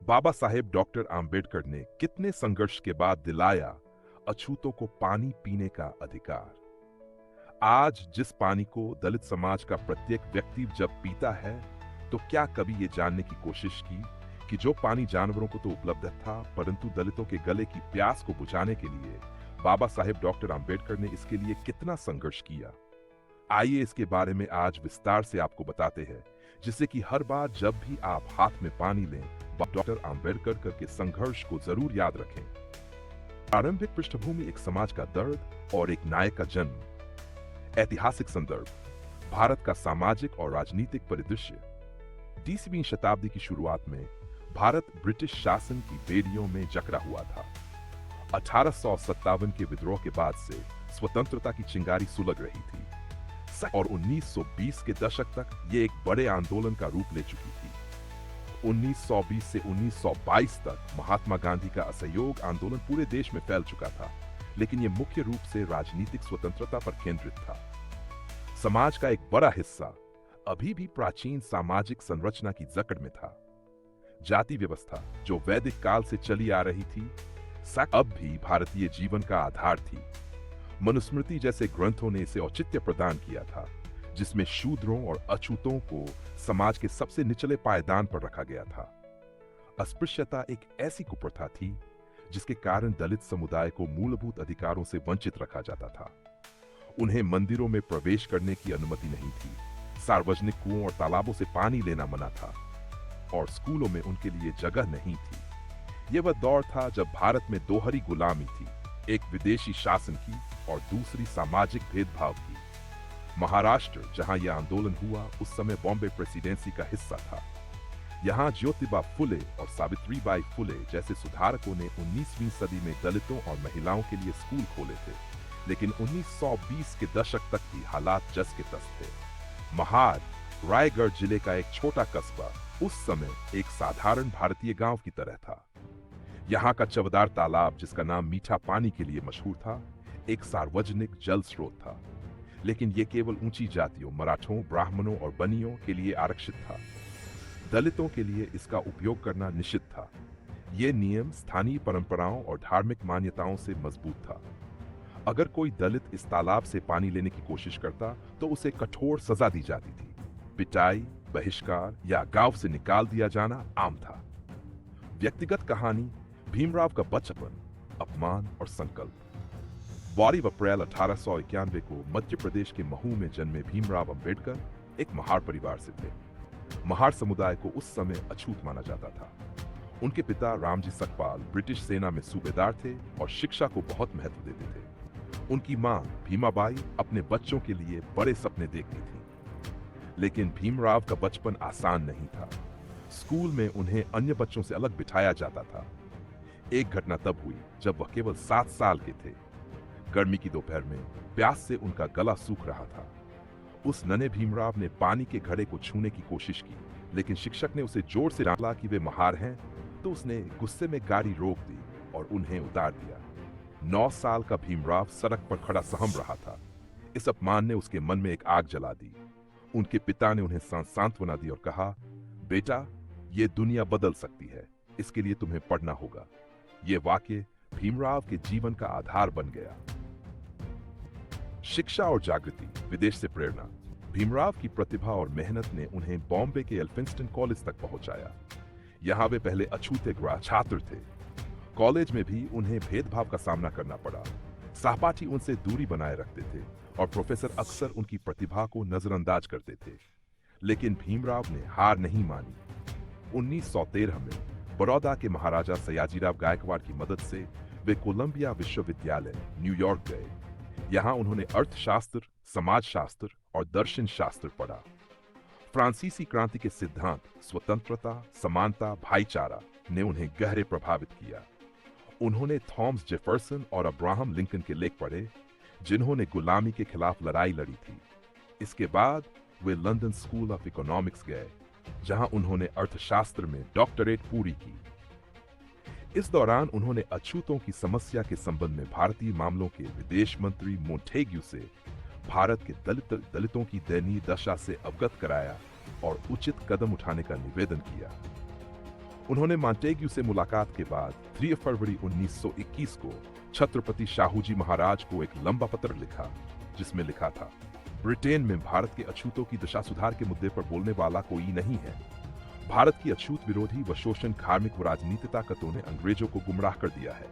Baba Saheb doctor Ambedkar ने कितने संघर्ष के बाद दिलाया अछूतों को पानी पीने का अधिकार। आज जिस पानी को दलित समाज का प्रत्येक व्यक्ति जब पीता है, तो क्या कभी ये जानने की कोशिश की कि जो पानी जानवरों को तो उपलब्ध था, परंतु दलितों के गले की प्यास को बुझाने के लिए बाबा साहेब डॉक्टर आम्बेडकर ने इसके लिए कितना संघर्ष किया। आइए इसके बारे में आज विस्तार से आपको बताते हैं, जिससे कि हर बार जब भी आप हाथ में पानी लें, डॉक्टर आम्बेडकर के संघर्ष को जरूर याद रखें। प्रारंभिक पृष्ठभूमि, एक समाज का दर्द और एक नायक का जन्म। ऐतिहासिक संदर्भ, भारत का सामाजिक और राजनीतिक परिदृश्य। 20वीं शताब्दी की शुरुआत में भारत ब्रिटिश शासन की बेड़ियों में जकड़ा हुआ था। 1857 के विद्रोह के बाद से स्वतंत्रता की चिंगारी सुलग रही थी और 1920 के दशक तक ये एक बड़े आंदोलन का रूप ले चुकी थी। 1920 से 1922 तक महात्मा गांधी का असहयोग आंदोलन पूरे देश में फैल चुका था, लेकिन यह मुख्य रूप से राजनीतिक स्वतंत्रता पर केंद्रित था। समाज का एक बड़ा हिस्सा अभी भी प्राचीन सामाजिक संरचना की जकड़ में था। जाति व्यवस्था, जो वैदिक काल से चली आ रही थी, अब भी भारतीय जीवन का आधार थी। मनुस्मृति जैसे ग्रंथों ने इसे औचित्य प्रदान किया था, जिसमें शूद्रों और अछूतों को समाज के सबसे निचले पायदान पर रखा गया था। अस्पृश्यता एक ऐसी कुप्रथा थी जिसके कारण दलित समुदाय को मूलभूत अधिकारों से वंचित रखा जाता था। उन्हें मंदिरों में प्रवेश करने की अनुमति नहीं थी, सार्वजनिक कुओं और तालाबों से पानी लेना मना था, और स्कूलों में उनके लिए जगह नहीं थी। यह वह दौर था जब भारत में दोहरी गुलामी थी, एक विदेशी शासन की और दूसरी सामाजिक भेदभाव की। महाराष्ट्र, जहां यह आंदोलन हुआ, उस समय बॉम्बे प्रेसिडेंसी का हिस्सा था। यहां ज्योतिबा फुले और सावित्रीबाई फुले जैसे सुधारकों ने 19वीं सदी में दलितों और महिलाओं के लिए स्कूल खोले थे, लेकिन 1920 के दशक तक भी हालात जस के तस थे। महार, रायगढ़ जिले का एक छोटा कस्बा, उस समय एक साधारण भारतीय गांव की तरह था। यहाँ का चवदार तालाब, जिसका नाम मीठा पानी के लिए मशहूर था, एक सार्वजनिक जल स्रोत था, लेकिन यह केवल ऊंची जातियों, मराठों, ब्राह्मणों और बनियों के लिए आरक्षित था। दलितों के लिए इसका उपयोग करना निषिद्ध था। यह नियम स्थानीय परंपराओं और धार्मिक मान्यताओं से मजबूत था। अगर कोई दलित इस तालाब से पानी लेने की कोशिश करता तो उसे कठोर सजा दी जाती थी। पिटाई, बहिष्कार या गांव से निकाल दिया जाना आम था। व्यक्तिगत कहानी, भीमराव का बचपन, अपमान और संकल्प। 12 अप्रैल 1891 को मध्य प्रदेश के महू में जन्मे भीमराव अंबेडकर एक महार परिवार से थे। महार समुदाय को उस समय अछूत माना जाता था। उनके पिता रामजी सकपाल ब्रिटिश सेना में सूबेदार थे और शिक्षा को बहुत महत्व देते थे। उनकी मां भीमाबाई अपने बच्चों के लिए बड़े सपने देखती थी, लेकिन भीमराव का बचपन आसान नहीं था। स्कूल में उन्हें अन्य बच्चों से अलग बिठाया जाता था। एक घटना तब हुई जब वह केवल 7 साल के थे। गर्मी की दोपहर में प्यास से उनका गला सूख रहा था। उस नन्हे भीमराव ने पानी के घड़े को छूने की कोशिश की, लेकिन शिक्षक ने उसे जोर से डांटा कि वे महार हैं, तो उसने गुस्से में गाड़ी रोक दी और उन्हें उतार दिया। 9 साल का भीमराव सड़क पर खड़ा सहम रहा था। इस अपमान ने उसके मन में एक आग जला दी। उनके पिता ने उन्हें सांत्वना दी और कहा, बेटा, ये दुनिया बदल सकती है, इसके लिए तुम्हें पढ़ना होगा। ये वाक्य भीमराव के जीवन का आधार बन गया। शिक्षा और जागृति, विदेश से प्रेरणा। भीमराव की प्रतिभा और मेहनत ने उन्हें बॉम्बे के एल्फिंस्टन कॉलेज तक पहुंचाया। यहां वे पहले अछूते छात्र थे। कॉलेज में भी उन्हें भेदभाव का सामना करना पड़ा। सहपाठी उनसे दूरी बनाए रखते थे और प्रोफेसर अक्सर उनकी प्रतिभा को नजरअंदाज करते थे, लेकिन भीमराव ने हार नहीं मानी। 1913 में बड़ौदा के महाराजा सयाजीराव गायकवाड़ की मदद से वे कोलंबिया विश्वविद्यालय, न्यूयॉर्क गए। यहाँ उन्होंने अर्थशास्त्र, समाजशास्त्र और दर्शन शास्त्र पढ़ा। फ्रांसीसी क्रांति के सिद्धांत, स्वतंत्रता, समानता, भाईचारा ने उन्हें गहरे प्रभावित किया। उन्होंने थॉमस जेफरसन और अब्राहम लिंकन के लेख पढ़े, जिन्होंने गुलामी के खिलाफ लड़ाई लड़ी थी। इसके बाद वे लंदन स्कूल ऑफ इकोनॉमिक्स गए, जहां उन्होंने अर्थशास्त्र में डॉक्टरेट पूरी की। इस दौरान उन्होंने अछूतों की समस्या के संबंध में भारतीय मामलों के विदेश मंत्री मोंटेग्यू से भारत के दलितों की दयनीय दशा से अवगत कराया और उचित कदम उठाने का निवेदन किया। उन्होंने मॉन्टेग्यू से मुलाकात के बाद 3 फरवरी 1921 को छत्रपति शाहूजी महाराज को एक लंबा पत्र लिखा, जिसमें लिखा था, ब्रिटेन में भारत के अछूतों की दशा सुधार के मुद्दे पर बोलने वाला कोई नहीं है। भारत की अछूत विरोधी व शोषण कार्मिक व राजनीति ताकतों ने अंग्रेजों को गुमराह कर दिया है।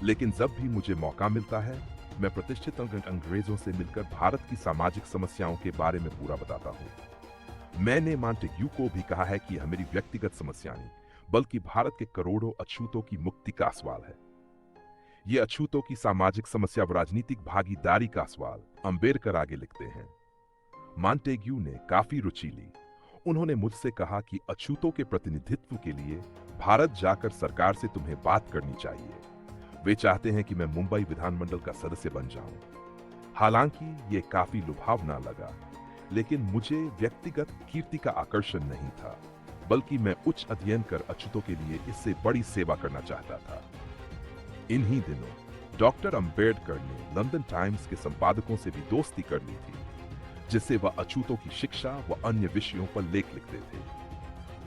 लेकिन जब भी मुझे मौका मिलता है, मैं प्रतिष्ठित अंग्रेजों से मिलकर भारत की सामाजिक समस्याओं के बारे में पूरा बताता हूँ। मैंने मॉन्टेग्यू को भी कहा है कि यह मेरी व्यक्तिगत समस्या नहीं, बल्कि भारत के करोड़ों अछूतों की मुक्ति का सवाल है। ये अछूतों की सामाजिक समस्या व राजनीतिक भागीदारी का सवाल। अंबेडकर आगे लिखते हैं, मॉन्टेग्यू ने काफी रुचि ली। उन्होंने मुझसे कहा कि अछूतों के प्रतिनिधित्व के लिए भारत जाकर सरकार से तुम्हें बात करनी चाहिए। वे चाहते हैं कि मैं मुंबई विधानमंडल का सदस्य बन जाऊं। हालांकि ये काफी लुभावना लगा, लेकिन मुझे व्यक्तिगत कीर्ति का आकर्षण नहीं था, बल्कि मैं उच्च अध्ययन कर अछूतों के लिए इससे बड़ी सेवा करना चाहता था। इन्हीं दिनों डॉक्टर अंबेडकर ने लंदन टाइम्स के संपादकों से भी दोस्ती कर ली थी, जिससे वह अछूतों की शिक्षा व अन्य विषयों पर लेख लिखते थे।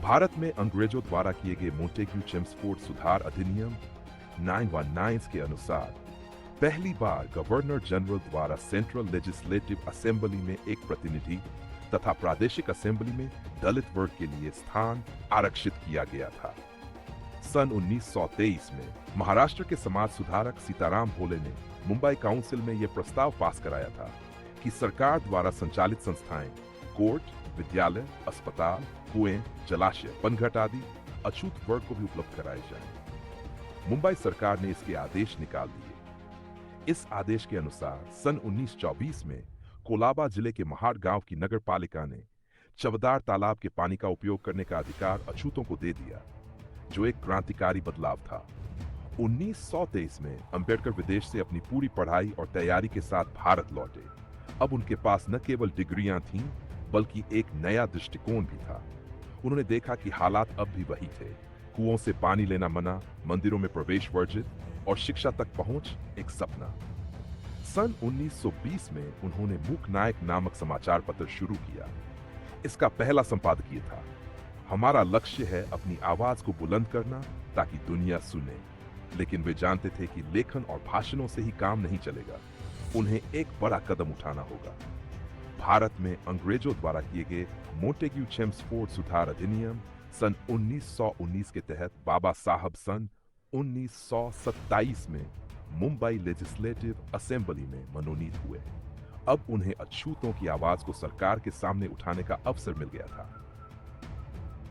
भारत में अंग्रेजों द्वारा किए गए मॉन्टेग्यू चेम्सफोर्ड सुधार अधिनियम 919 के अनुसार पहली बार गवर्नर जनरल द्वारा सेंट्रल लेजिस्लेटिव असेंबली में एक प्रतिनिधि तथा प्रादेशिक असेंबली में दलित वर्ग के लिए स्थान आरक्षित किया गया था। सन 1923 में महाराष्ट्र के समाज सुधारक सीताराम भोले ने मुंबई काउंसिल में यह प्रस्ताव पास कराया था कि सरकार द्वारा संचालित संस्थाएं, कोर्ट, विद्यालय, अस्पताल, कुएं, जलाशय, पनघट आदि अछूत वर्ग को भी उपलब्ध कराए जाएं। मुंबई सरकार ने इसके आदेश निकाल दिए। इस आदेश के अनुसार सन 1924 में कोलाबा जिले के महाड़ गांव की नगर पालिका ने चवदार तालाब के पानी का उपयोग करने का अधिकार अछूतों को दे दिया, जो एक क्रांतिकारी बदलाव था। 1923 में अंबेडकर विदेश से अपनी पूरी पढ़ाई और तैयारी के साथ भारत लौटे। अब उनके पास न केवल डिग्रियां थीं, बल्कि एक नया दृष्टिकोण भी था। उन्होंने देखा कि हालात अब भी वही थे, कुओं से पानी लेना मना, मंदिरों में प्रवेश वर्जित और शिक्षा तक पहुंच एक सपना। सन 1920 में उन्होंने मूक नायक नामक समाचार पत्र शुरू किया। इसका पहला संपादकीय था, हमारा लक्ष्य है अपनी आवाज को बुलंद करना ताकि दुनिया सुने। लेकिन वे जानते थे कि लेखन और भाषणों से ही काम नहीं चलेगा, उन्हें एक बड़ा कदम उठाना होगा। भारत में अंग्रेजों द्वारा किए गए मॉन्टेग्यू चेम्सफोर्ड सुधार अधिनियम सन 1919 के तहत बाबा साहब सन 1927 में मुंबई लेजिस्लेटिव असेंबली में मनोनीत हुए। अब उन्हें अछूतों की आवाज को सरकार के सामने उठाने का अवसर मिल गया था।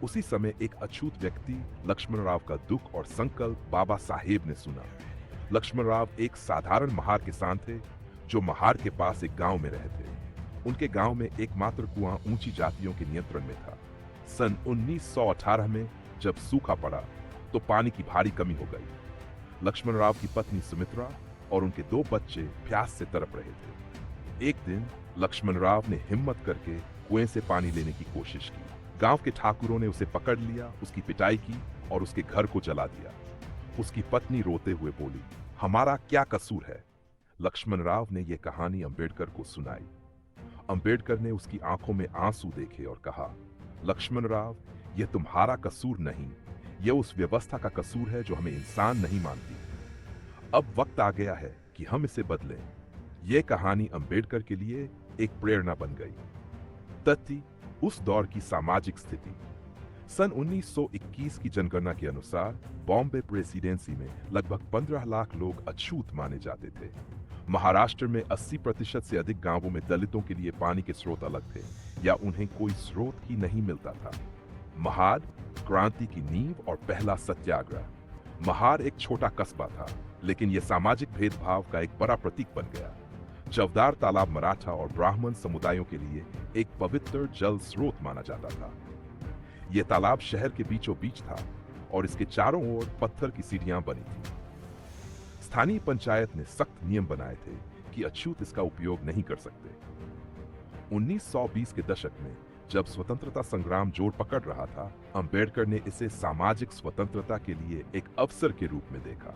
उसी समय एक अछूत व्यक्ति लक्ष्मण राव का दुख और संकल्प बाबा साहेब ने सुना। लक्ष्मण राव एक साधारण महार किसान थे, जो महार के पास एक गांव में रहते। उनके गांव में एकमात्र कुआं ऊंची जातियों के नियंत्रण में था। सन 1918 में जब सूखा पड़ा तो पानी की भारी कमी हो गई। लक्ष्मण राव की पत्नी सुमित्रा और उनके 2 बच्चे प्यास से तड़प रहे थे। एक दिन लक्ष्मण राव ने हिम्मत करके कुएं से पानी लेने की कोशिश की। गांव के ठाकुरों ने उसे पकड़ लिया, उसकी पिटाई की और उसके घर को जला दिया। उसकी पत्नी रोते हुए बोली, हमारा क्या कसूर है? लक्ष्मण राव ने यह कहानी अंबेडकर को सुनाई। अंबेडकर ने उसकी आंखों में आंसू देखे और कहा, लक्ष्मण राव, यह तुम्हारा कसूर नहीं, यह उस व्यवस्था का कसूर है जो हमें इंसान नहीं मानती। अब वक्त आ गया है कि हम इसे बदलें। यह कहानी अंबेडकर के लिए एक प्रेरणा बन गई। तथ्य उस दौर की सामाजिक स्थिति। सन 1921 की जनगणना के अनुसार बॉम्बे प्रेसिडेंसी में लगभग 15 लाख लोग अछूत माने जाते थे। महाराष्ट्र में 80% से अधिक गांवों में दलितों के लिए पानी के स्रोत अलग थे या उन्हें कोई स्रोत ही नहीं मिलता था। महाड़ क्रांति की नींव और पहला सत्याग्रह। महाड़ एक छोटा कस्बा था, लेकिन यह सामाजिक भेदभाव का एक बड़ा प्रतीक बन गया। चवदार तालाब मराठा और ब्राह्मण समुदायों के लिए एक पवित्र जल स्रोत माना जाता था। यह तालाब शहर के बीचों बीच था और इसके चारों ओर पत्थर की सीढ़ियां बनी थी। स्थानीय पंचायत ने सख्त नियम बनाए थे कि अछूत इसका उपयोग नहीं कर सकते। 1920 के दशक में जब स्वतंत्रता संग्राम जोर पकड़ रहा था, अंबेडकर ने इसे सामाजिक स्वतंत्रता के लिए एक अवसर के रूप में देखा।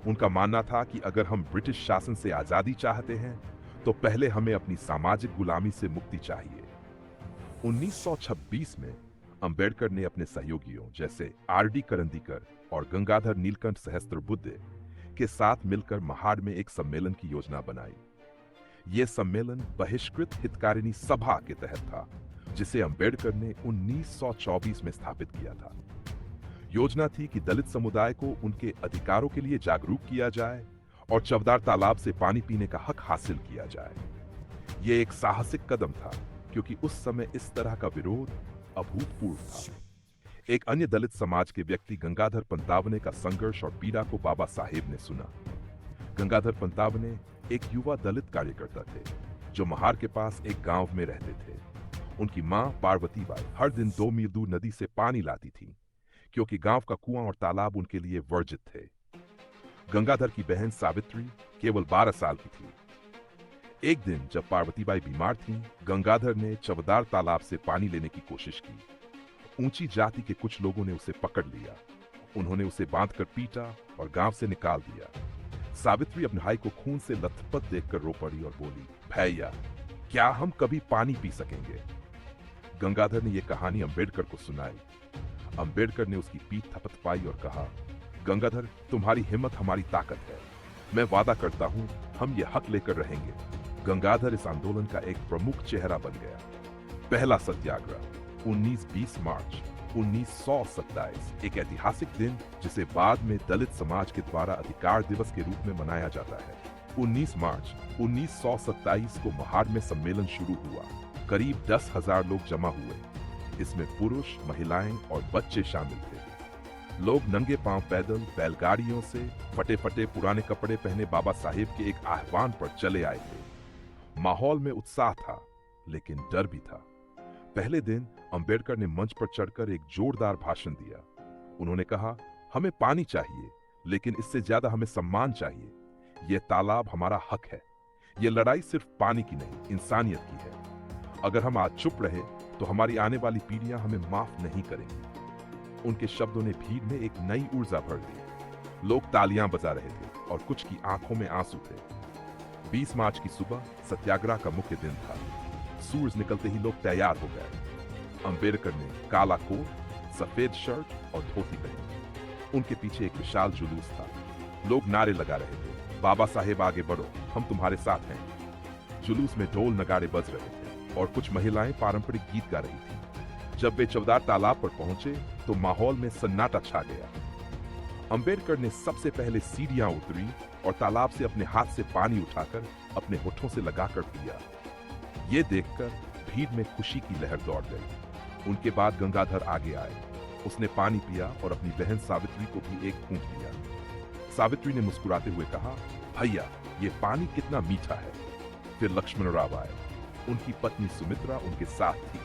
उनका मानना था कि अगर हम ब्रिटिश शासन से आजादी चाहते हैं, तो पहले हमें अपनी सामाजिक गुलामी से मुक्ति चाहिए। 1926 में अंबेडकर ने अपने सहयोगियों जैसे आर.डी. करंदीकर और गंगाधर नीलकंठ सहस्त्रबुद्धे के साथ मिलकर महाड़ में एक सम्मेलन की योजना बनाई। यह सम्मेलन बहिष्कृत हितकारिणी सभा के तहत था, जिसे अंबेडकर ने 1924 में स्थापित किया था। योजना थी कि दलित समुदाय को उनके अधिकारों के लिए जागरूक किया जाए और चवदार तालाब से पानी पीने का हक हासिल किया जाए। यह एक साहसिक कदम था, क्योंकि उस समय इस तरह का विरोध अभूतपूर्व था। एक अन्य दलित समाज के व्यक्ति गंगाधर पंतावने का संघर्ष और पीड़ा को बाबा साहेब ने सुना। गंगाधर पंतावने एक युवा दलित कार्यकर्ता थे, जो महार के पास एक गांव में रहते थे। उनकी मां पार्वती बाई हर दिन 2 मील दूर नदी से पानी लाती थी, क्योंकि गांव का कुआं और तालाब उनके लिए वर्जित थे। गंगाधर की बहन सावित्री केवल 12 साल की थी। एक दिन जब पार्वतीबाई बीमार थीं, गंगाधर ने चवदार तालाब से पानी लेने की कोशिश की। ऊंची जाति के कुछ लोगों ने उसे पकड़ लिया। उन्होंने उसे बांधकर पीटा और गांव से निकाल दिया। सावित्री अपने भाई को खून से लथपथ देखकर रो पड़ी और बोली, भैया, क्या हम कभी पानी पी सकेंगे? गंगाधर ने यह कहानी अंबेडकर को सुनाई। अंबेडकर ने उसकी पीठ थपथपाई और कहा, गंगाधर, तुम्हारी हिम्मत हमारी ताकत है। मैं वादा करता हूं, हम ये हक लेकर रहेंगे। गंगाधर इस आंदोलन का एक प्रमुख चेहरा बन गया। पहला सत्याग्रह 19-20 मार्च 1927, एक ऐतिहासिक दिन जिसे बाद में दलित समाज के द्वारा अधिकार दिवस के रूप में मनाया जाता है। 19 मार्च 1927 को महाड़ में सम्मेलन शुरू हुआ। करीब 10,000 लोग जमा हुए। इसमें पुरुष, महिलाएं और बच्चे शामिल थे। लोग नंगे पांव पैदल बैलगाड़ियों से फटे फटे पुराने कपड़े पहने बाबा साहेब के एक आह्वान पर चले आए थे। माहौल में उत्साह था, लेकिन डर भी था। पहले दिन अंबेडकर ने मंच पर चढ़कर एक जोरदार भाषण दिया। उन्होंने कहा, हमें पानी चाहिए, लेकिन इससे ज्यादा हमें सम्मान चाहिए। यह तालाब हमारा हक है। यह लड़ाई सिर्फ पानी की नहीं, इंसानियत की है। अगर हम आज चुप रहे तो हमारी आने वाली पीढ़ियां हमें माफ नहीं करेंगी। उनके शब्दों ने भीड़ में एक नई ऊर्जा भर दी। लोग तालियां बजा रहे थे और कुछ की आंखों में आंसू थे। 20 मार्च की सुबह सत्याग्रह का मुख्य दिन था। सूरज निकलते ही लोग तैयार हो गए। अंबेडकर ने काला कोट, सफेद शर्ट और धोती पहनी। उनके पीछे एक विशाल जुलूस था। लोग नारे लगा रहे थे, बाबा साहेब आगे बढ़ो, हम तुम्हारे साथ हैं। जुलूस में ढोल नगाड़े बज रहे थे और कुछ महिलाएं पारंपरिक गीत गा रही थी। जब वे चवदार तालाब पर पहुंचे तो माहौल में सन्नाटा छा गया। अंबेडकर ने सबसे पहले सीढ़ियां उतरी और तालाब से अपने हाथ से पानी उठाकर अपने होठों से लगाकर पिया। ये देखकर भीड़ में खुशी की लहर दौड़ गई। उनके बाद गंगाधर आगे आए। उसने पानी पिया और अपनी बहन सावित्री को भी एक घूंट दिया। सावित्री ने मुस्कुराते हुए कहा, भैया, ये पानी कितना मीठा है। फिर लक्ष्मणराव आए। उनकी पत्नी सुमित्रा उनके साथ थी।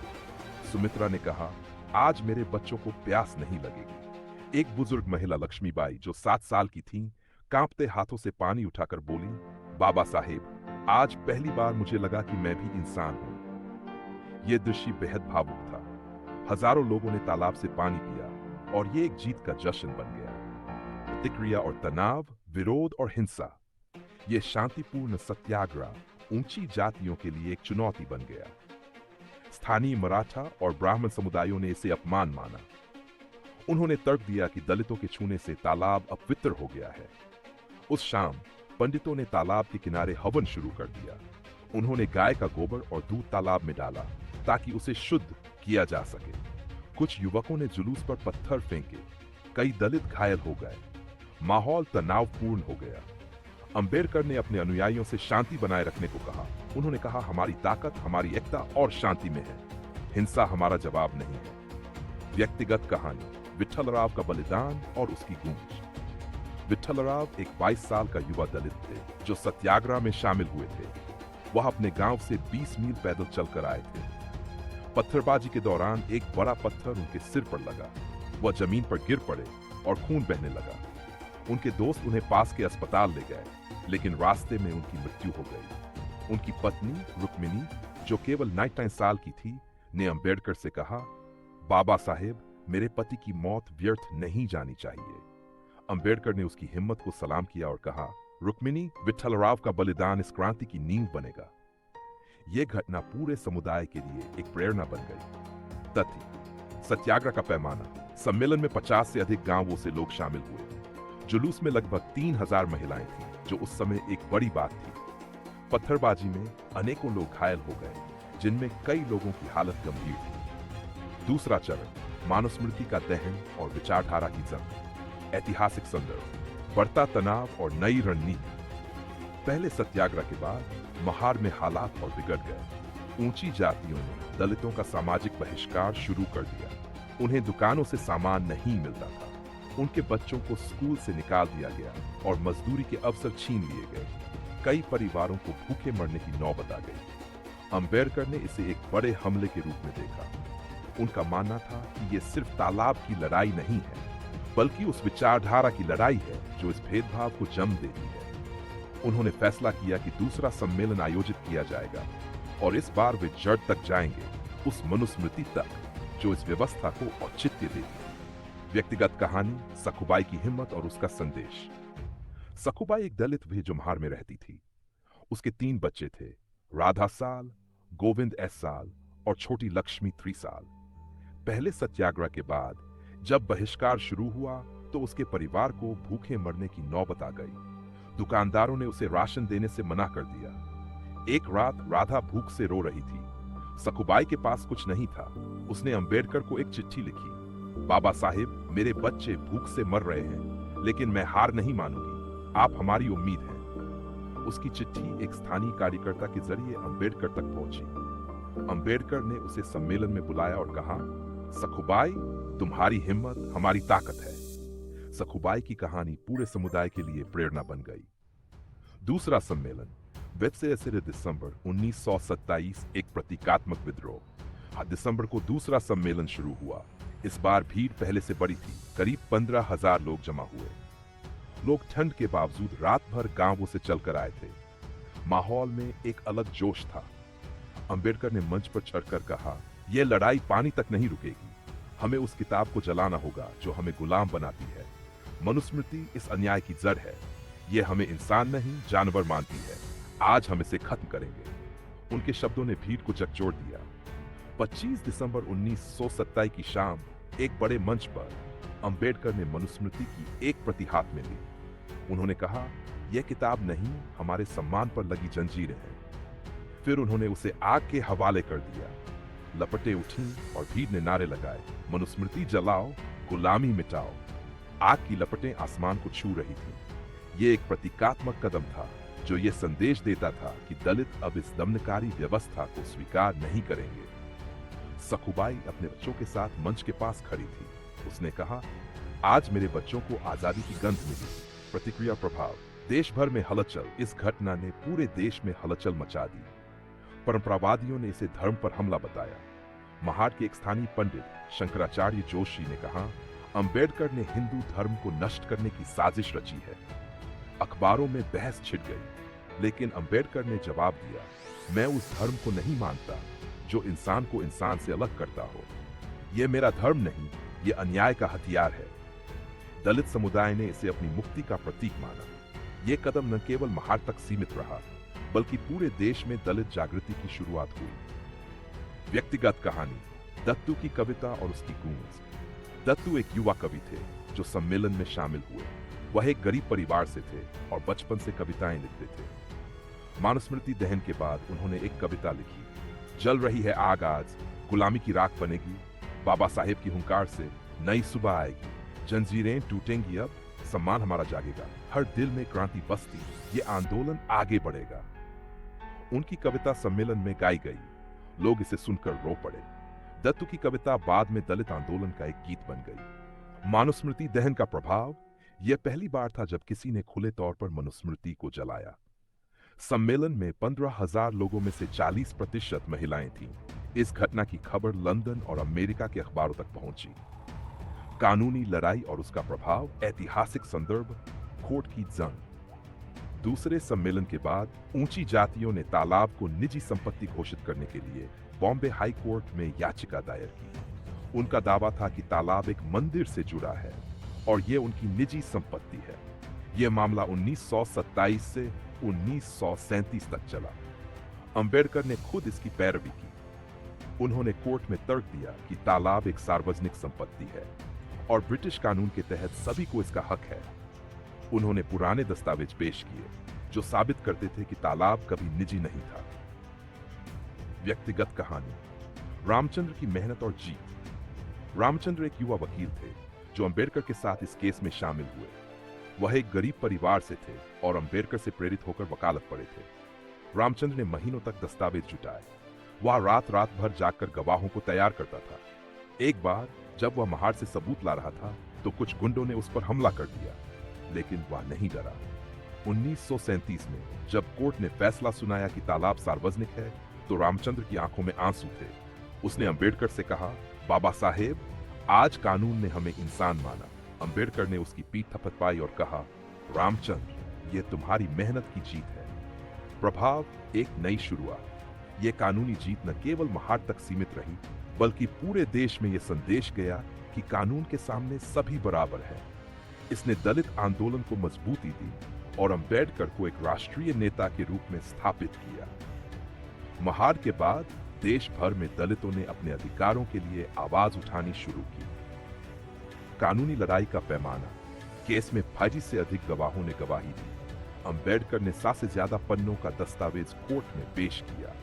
सुमित्रा ने कहा, आज मेरे बच्चों को प्यास नहीं लगेगी। एक बुजुर्ग महिला लक्ष्मीबाई, जो 7 साल की थीं, कांपते हाथों से पानी उठाकर बोली, बाबा साहेब, आज पहली बार मुझे लगा कि मैं भी इंसान हूं। यह दृश्य बेहद भावुक था। हजारों लोगों ने तालाब से पानी पिया और यह एक जीत का जश्न बन गया। प्रतिक्रिया और तनाव, विरोध और हिंसा, यह शांतिपूर्ण सत्याग्रह ऊंची जातियों के लिए एक चुनौती बन गया। स्थानीय मराठा और ब्राह्मण समुदायों ने इसे अपमान माना। उन्होंने तर्क दिया कि दलितों के छूने से तालाब अपवित्र हो गया है। उस शाम पंडितों ने तालाब के किनारे हवन शुरू कर दिया। उन्होंने गाय का गोबर और दूध तालाब में डाला ताकि उसे शुद्ध किया जा सके। कुछ युवकों ने जुलूस पर पत्थर फेंके। कई दलित घायल हो गए। माहौल तनावपूर्ण हो गया। अंबेडकर ने अपने अनुयायियों से शांति बनाए रखने को कहा। उन्होंने कहा, हमारी ताकत हमारी एकता और शांति में है। हिंसा हमारा जवाब नहीं है। व्यक्तिगत कहानी, विठलराव का बलिदान और उसकी गूंज। विठलराव एक 22 साल का युवा दलित थे जो सत्याग्रह में शामिल हुए थे। वह अपने गांव से 20 मील पैदल चलकर आए थे। पत्थरबाजी के दौरान एक बड़ा पत्थर उनके सिर पर लगा। वह जमीन पर गिर पड़े और खून बहने लगा। उनके दोस्त उन्हें पास के अस्पताल ले गए, लेकिन रास्ते में उनकी मृत्यु हो गई। उनकी पत्नी रुक्मिणी, जो केवल 29 साल की थी, ने अंबेडकर से कहा, बाबा साहेब, मेरे पति की मौत व्यर्थ नहीं जानी चाहिए। अंबेडकर ने उसकी हिम्मत को सलाम किया और कहा, रुक्मिणी, विठलराव का बलिदान इस क्रांति की नींव बनेगा। यह घटना पूरे समुदाय के लिए एक प्रेरणा बन गई। तथ्य, सत्याग्रह का पैमाना। सम्मेलन में 50 से अधिक गांवों से लोग शामिल हुए। जुलूस में लगभग 3000 महिलाएं थीं, जो उस समय एक बड़ी बात थी। पत्थरबाजी में अनेकों लोग घायल हो गए, जिनमें कई लोगों की हालत गंभीर थी। दूसरा चरण मानुस्मृति का दहन और विचारधारा की जंग। ऐतिहासिक संदर्भ, बढ़ता तनाव और नई रणनीति। पहले सत्याग्रह के बाद महार में हालात और बिगड़ गए। ऊंची जातियों ने दलितों का सामाजिक बहिष्कार शुरू कर दिया। उन्हें दुकानों से सामान नहीं मिलता था। उनके बच्चों को स्कूल से निकाल दिया गया और मजदूरी के अवसर छीन लिए गए। कई परिवारों को भूखे मरने की नौबत आ गई। अंबेडकर ने इसे एक बड़े हमले के रूप में देखा। उनका मानना था कि यह सिर्फ तालाब की लड़ाई नहीं है, बल्कि उस विचारधारा की लड़ाई है जो इस भेदभाव को जन्म देती है। उन्होंने फैसला किया कि दूसरा सम्मेलन आयोजित किया जाएगा और इस बार वे जड़ तक जाएंगे, उस मनुस्मृति तक जो इस व्यवस्था को औचित्य देती। व्यक्तिगत कहानी, सखुबाई की हिम्मत और उसका संदेश। सखुबाई एक दलित भी जो महार में रहती थी। उसके 3 बच्चे थे, राधा साल, गोविंद एस साल और छोटी लक्ष्मी 3 साल। पहले सत्याग्रह के बाद जब बहिष्कार शुरू हुआ तो उसके परिवार को भूखे मरने की नौबत आ गई। दुकानदारों ने उसे राशन देने से मना कर दिया। एक रात राधा भूख से रो रही थी। सखुबाई के पास कुछ नहीं था। उसने अंबेडकर को एक चिट्ठी लिखी। बाबा साहिब, मेरे बच्चे भूख से मर रहे हैं, लेकिन मैं हार नहीं मानूंगी। आप हमारी उम्मीद हैं। उसकी चिट्ठी एक स्थानीय कार्यकर्ता के जरिए अंबेडकर तक पहुंची। अंबेडकर ने उसे सम्मेलन में बुलाया और कहा, सखुबाई, तुम्हारी हिम्मत हमारी ताकत है। सखुबाई की कहानी पूरे समुदाय के लिए प्रेरणा बन गई। दूसरा सम्मेलन 20 दिसंबर 1927, एक प्रतीकात्मक विद्रोह। दिसंबर को दूसरा सम्मेलन शुरू हुआ। इस बार भीड़ पहले से बड़ी थी। करीब 15,000 लोग जमा हुए। लोग ठंड के बावजूद रात भर गांवों से चलकर आए थे। माहौल में एक अलग जोश था। अंबेडकर ने मंच पर चढ़कर कहा, यह लड़ाई पानी तक नहीं रुकेगी। हमें उस किताब को जलाना होगा जो हमें गुलाम बनाती है। मनुस्मृति इस अन्याय की जड़ है। यह हमें इंसान नहीं, जानवर मानती है। आज हम इसे खत्म करेंगे। उनके शब्दों ने भीड़ को झकझोर दिया। 25 दिसंबर 1927 की शाम एक बड़े मंच पर अंबेडकर ने मनुस्मृति की एक प्रति हाथ में ली। उन्होंने कहा, यह किताब नहीं, हमारे सम्मान पर लगी जंजीरें हैं। फिर उन्होंने उसे आग के हवाले कर दिया। लपटें उठीं और भीड़ ने नारे लगाए, मनुस्मृति जलाओ, गुलामी मिटाओ। आग की लपटें आसमान को छू रही थीं। यह एक प्रतीकात्मक कदम था जो यह संदेश देता था कि दलित अब इस दमनकारी व्यवस्था को स्वीकार नहीं करेंगे। सखुबाई अपने बच्चों के साथ मंच के पास खड़ी थी। उसने कहा, आज मेरे बच्चों को आजादी की गंध मिली। प्रतिक्रिया प्रभाव, देश भर में हलचल। इस घटना ने पूरे देश में हलचल मचा दी। परंपरावादियों ने इसे धर्म पर हमला बताया। महार के एक स्थानीय पंडित शंकराचार्य जोशी ने कहा, अंबेडकर ने हिंदू धर्म को नष्ट करने की साजिश रची है। अखबारों में बहस छिड़ गई, लेकिन अंबेडकर ने जवाब दिया, मैं उस धर्म को नहीं मानता जो इंसान को इंसान से अलग करता हो। यह मेरा धर्म नहीं, यह अन्याय का हथियार है। दलित समुदाय ने इसे अपनी मुक्ति का प्रतीक माना। यह कदम न केवल महार तक सीमित रहा, बल्कि पूरे देश में दलित जागृति की शुरुआत हुई। व्यक्तिगत कहानी, दत्तू की कविता और उसकी गूंज। दत्तू एक युवा कवि थे जो सम्मेलन में शामिल हुए। वह एक गरीब परिवार से थे और बचपन से कविताएं लिखते थे। मानुस्मृति दहन के बाद उन्होंने एक कविता लिखी, जल रही है आग आज, गुलामी की राख बनेगी। बाबा साहेब की हुंकार से नई सुबह आएगी। जंजीरें टूटेंगी अब, सम्मान हमारा जागेगा। हर दिल में क्रांति बसती, ये आंदोलन आगे बढ़ेगा। उनकी कविता सम्मेलन में गाई गई। लोग इसे सुनकर रो पड़े। दत्तू की कविता बाद में दलित आंदोलन का एक गीत बन गई। मानुस्मृति दहन का प्रभाव, यह पहली बार था जब किसी ने खुले तौर पर मनुस्मृति को जलाया। सम्मेलन में 15,000 लोगों में से 40% महिलाएं थीं। इस घटना की खबर लंदन और अमेरिका के अखबारों तक पहुंची। कानूनी लड़ाई और उसका प्रभाव, ऐतिहासिक संदर्भ, कोर्ट की जंग। दूसरे सम्मेलन के बाद ऊंची जातियों ने तालाब को निजी संपत्ति घोषित करने के लिए बॉम्बे हाई कोर्ट में याचिका दायर की। उनका दावा था कि तालाब एक मंदिर से जुड़ा है और यह उनकी निजी संपत्ति है। यह मामला 1927 से 1937 तक चला। अंबेडकर ने खुद इसकी पैरवी की। उन्होंने कोर्ट में तर्क दिया कि तालाब एक सार्वजनिक संपत्ति है और ब्रिटिश कानून के तहत सभी को इसका हक है। उन्होंने पुराने दस्तावेज पेश किए जो साबित करते थे कि तालाब कभी निजी नहीं था। व्यक्तिगत कहानी, रामचंद्र की मेहनत और जीत। रामचंद्र एक युवा वकील थे जो अंबेडकर के साथ इस केस में शामिल हुए। वह एक गरीब परिवार से थे और अंबेडकर से प्रेरित होकर वकालत पढ़े थे। रामचंद्र ने महीनों तक दस्तावेज जुटाए। वह रात रात भर जागकर गवाहों को तैयार करता था। एक बार जब वह महाड़ से सबूत ला रहा था तो कुछ गुंडों ने उस पर हमला कर दिया, लेकिन वह नहीं डरा। 1937 में जब कोर्ट ने फैसला सुनाया कि तालाब सार्वजनिक है तो रामचंद्र की आंखों में आंसू थे। उसने अंबेडकर से कहा, बाबा साहेब, आज कानून ने हमें इंसान माना। अंबेडकर ने उसकी पीठ थपथपाई और कहा, रामचंद्र, यह तुम्हारी मेहनत की जीत है। प्रभाव, एक नई शुरुआत। यह कानूनी जीत न केवल महाड़ तक सीमित रही बल्कि पूरे देश में यह संदेश गया कि कानून के सामने सभी बराबर हैं। इसने दलित आंदोलन को मजबूती दी और अंबेडकर को एक राष्ट्रीय नेता के रूप में स्थापित किया। महाड़ के बाद देश भर में दलितों ने अपने अधिकारों के लिए आवाज उठानी शुरू की। कानूनी लड़ाई का पैमाना, केस में 22 से अधिक गवाहों ने गवाही दी। अंबेडकर ने 7 से ज्यादा पन्नों का दस्तावेज कोर्ट में पेश किया।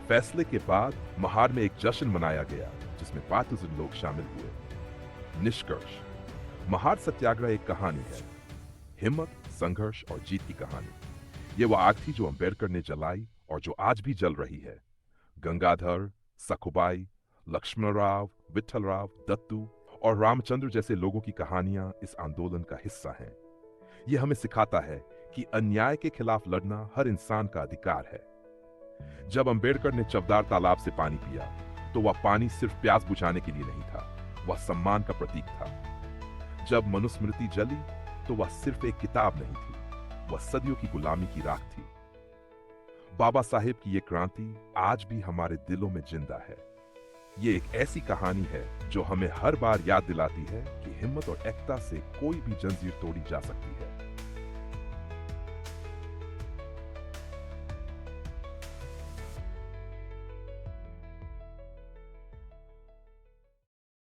फैसले के बाद महाड़ में एक जश्न मनाया गया जिसमें 5 दर्जन लोग शामिल हुए। निष्कर्ष, महाड़ सत्याग्रह एक कहानी है, हिम्मत, संघर्ष और जीत की कहानी। यह वह आग थी जो अंबेडकर ने जलाई और जो आज भी जल रही है। गंगाधर, सखुबाई, लक्ष्मणराव, विठलराव, दत्तू और रामचंद्र जैसे लोगों की कहानियां इस आंदोलन का हिस्सा हैं। यह हमें सिखाता है कि अन्याय के खिलाफ लड़ना हर इंसान का अधिकार है। जब अंबेडकर ने चवदार तालाब से पानी पिया तो वह पानी सिर्फ प्यास बुझाने के लिए नहीं था, वह सम्मान का प्रतीक था। जब मनुस्मृति जली तो वह सिर्फ एक किताब नहीं थी, वह सदियों की गुलामी की राख थी। बाबा साहेब की यह क्रांति आज भी हमारे दिलों में जिंदा है। ये एक ऐसी कहानी है जो हमें हर बार याद दिलाती है कि हिम्मत और एकता से कोई भी जंजीर तोड़ी जा सकती है।